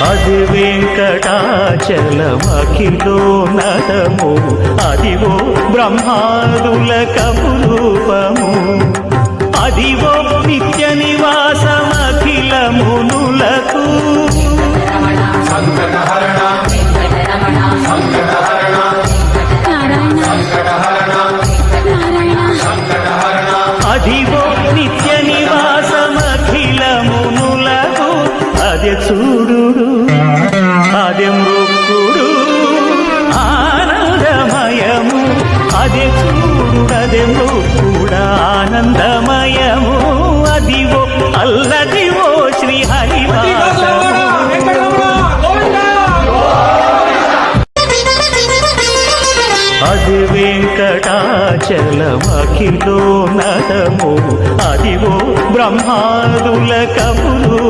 అది వెంకటాచలమఖిలో నదము అదివో బ్రహ్మాదుల కపురూపము అదివో నిత్య నివాసమఖిల మునులకు అదివో నిత్య నివాసమఖిల మునులకు అదే చూడు అదే మృక్కుడు ఆనందమయము అదే చూడు అదే మృక్కుడు ఆనందమయము అదివో అల్లదివో శ్రీ హరివాసము అది వెంకటాచలమఖిలో నదము అదివో బ్రహ్మాదుల కపులు